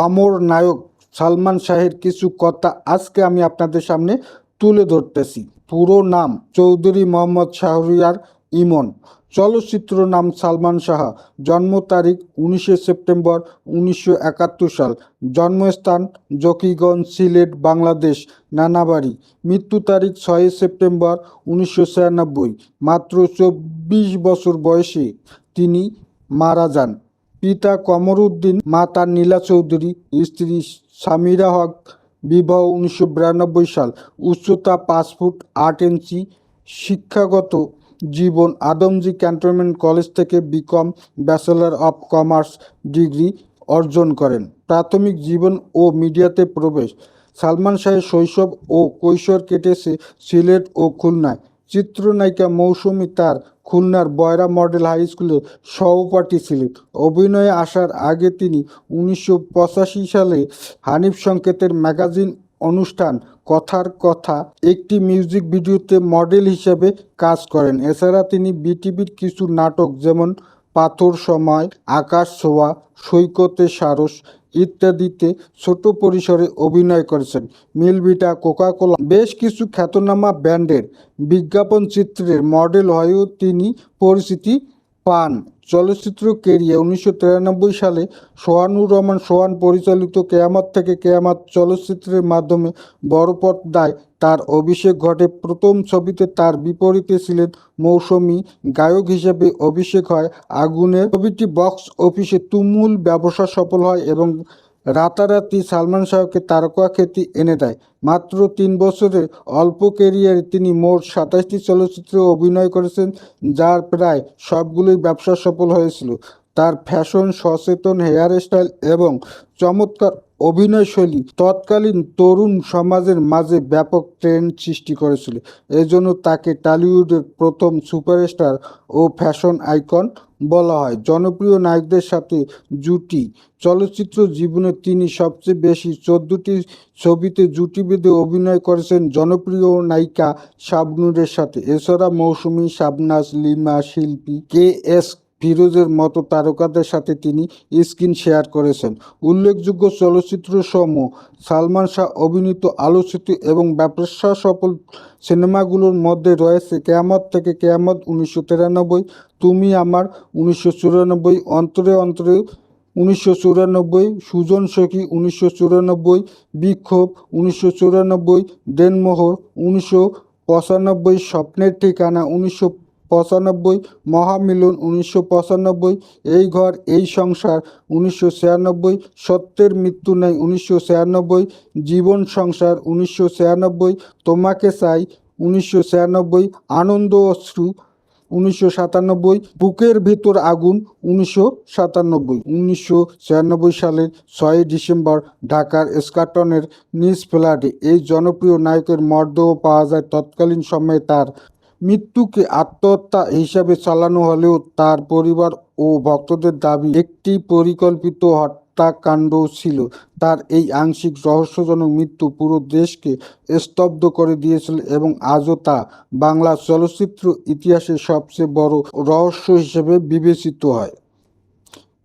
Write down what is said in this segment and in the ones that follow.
অমর নায়ক সালমান শাহের কিছু কথা আজকে আমি আপনাদের সামনে তুলে ধরতেছি। পুরো নাম চৌধুরী মোহাম্মদ শাহরিয়ার ইমন। চলচ্চিত্র নাম সালমান শাহ। জন্ম তারিখ 19 সেপ্টেম্বর 1971 সাল। জন্মস্থান জকিগঞ্জ, সিলেট, বাংলাদেশ, নানাবাড়ি। মৃত্যু তারিখ 6 সেপ্টেম্বর 1996। মাত্র 24 বছর বয়সে তিনি মারা যান। পিতা কমরউদ্দিন, মাতা নীলা চৌধুরী, স্ত্রী সামিরা হক। বিবাহ 1992 সাল। উচ্চতা 5 ফুট 8 ইঞ্চি। শিক্ষাগত জীবন আদমজী ক্যান্টনমেন্ট কলেজ থেকে BCom, bachelor of commerce degree অর্জন করেন। প্রাথমিক জীবন ও মিডিয়াতে প্রবেশ। সালমান শাহের শৈশব ও কৈশোর কেটেছে সিলেট ও খুলনায়। চিত্রনায়িকা মৌসুমী তার খুলনার বয়রা মডেল হাই স্কুলের সহপাঠী ছিলেন। অভিনয়ে আসার আগে তিনি 1985 সালে হানিফ সংকেতের ম্যাগাজিন অনুষ্ঠান কথার কথা একটি মিউজিক ভিডিওতে মডেল হিসেবে কাজ করেন। এছাড়া তিনি বিটিভির কিছু নাটক যেমন পাথর সময়, আকাশ ছোঁয়া, সৈকতে সারস ইত্যাদিতে ছোট পরিসরে অভিনয় করেছেন। মিলভিটা, কোকা-কোলা বেশ কিছু খ্যাতনামা ব্র্যান্ডের বিজ্ঞাপন চিত্রের মডেল হয়েও তিনি পরিচিতি পান। চলচ্চিত্র ক্যারিয়ার 1993 সালে সোহানুর রহমান সোহান পরিচালিত কেয়ামত থেকে কেয়ামত চলচ্চিত্রের মাধ্যমে বড় পর্দায় তার অভিষেক ঘটে। প্রথম ছবিতে তার বিপরীতে ছিলেন মৌসুমী। গায়ক হিসেবে অভিষেক হয় আগুনের। ছবিটি বক্স অফিসে তুমুল ব্যবসা সফল হয় এবং রাতারাতি সালমান শাহকে তারকা খ্যাতি এনে দেয়। মাত্র 3 বছরের অল্প ক্যারিয়ারে তিনি মোট 27টি চলচ্চিত্রে অভিনয় করেছেন, যার প্রায় সবগুলোই ব্যবসা সফল হয়েছিল। তার ফ্যাশন, সচেতন হেয়ার স্টাইল এবং চমৎকার অভিনয়শৈলী তৎকালীন তরুণ সমাজের মাঝে ব্যাপক ট্রেন্ড সৃষ্টি করেছিল। এজন্য তাকে টলিউডের প্রথম সুপারস্টার ও ফ্যাশন আইকন বলা হয়। জনপ্রিয় নায়কদের সাথে জুটি। চলচ্চিত্র জীবনে তিনি সবচেয়ে বেশি 14টি ছবিতে জুটি বেঁধে অভিনয় করেছেন জনপ্রিয় নায়িকা শাবনূরের সাথে। এছাড়া মৌসুমী, শাবনাজ, লিমা, শিল্পী কে.এস. ফিরোজের মতো তারকাদের সাথে তিনি স্ক্রিন শেয়ার করেছেন। উল্লেখযোগ্য চলচ্চিত্রসমূহ: সালমান শাহ অভিনীত আলোচিত এবং ব্যবসা সফল সিনেমাগুলোর মধ্যে রয়েছে কেয়ামত থেকে কেয়ামত 1993, তুমি আমার 1994, অন্তরে অন্তরে 1994, সুজন সখী 1994, বিক্ষোভ 1994, দেনমোহর 1995, স্বপ্নের ঠিকানা 1995, মহামিলন 1995, এই ঘর এই সংসার 1996, সত্যের মৃত্যু নেই 1996, জীবন সংসার 1996, তোমাকে চাই 1996, আনন্দ অশ্রু 1997, বুকের ভিতর আগুন 1997। 1996 সালের 6 ডিসেম্বর ঢাকার স্কাটনের নিজ ফ্ল্যাটে এই জনপ্রিয় নায়কের মরদেহ পাওয়া যায়। তৎকালীন সময়ে তার মৃত্যুকে আত্মহত্যা হিসাবে চালানো হলেও তার পরিবার ও ভক্তদের দাবি একটি পরিকল্পিত হত্যাকাণ্ড ছিল। তার এই আংশিক রহস্যজনক মৃত্যু পুরো দেশকে স্তব্ধ করে দিয়েছিল এবং আজও তা বাংলা চলচ্চিত্র ইতিহাসের সবচেয়ে বড় রহস্য হিসেবে বিবেচিত হয়।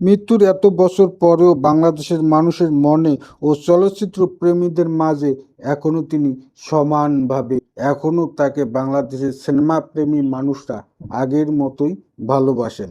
মৃত্যুর এত বছর পরেও বাংলাদেশের মানুষের মনে ও চলচ্চিত্র প্রেমীদের মাঝে এখনও তিনি সমানভাবে, এখনও তাকে বাংলাদেশের সিনেমাপ্রেমী মানুষরা আগের মতোই ভালোবাসেন।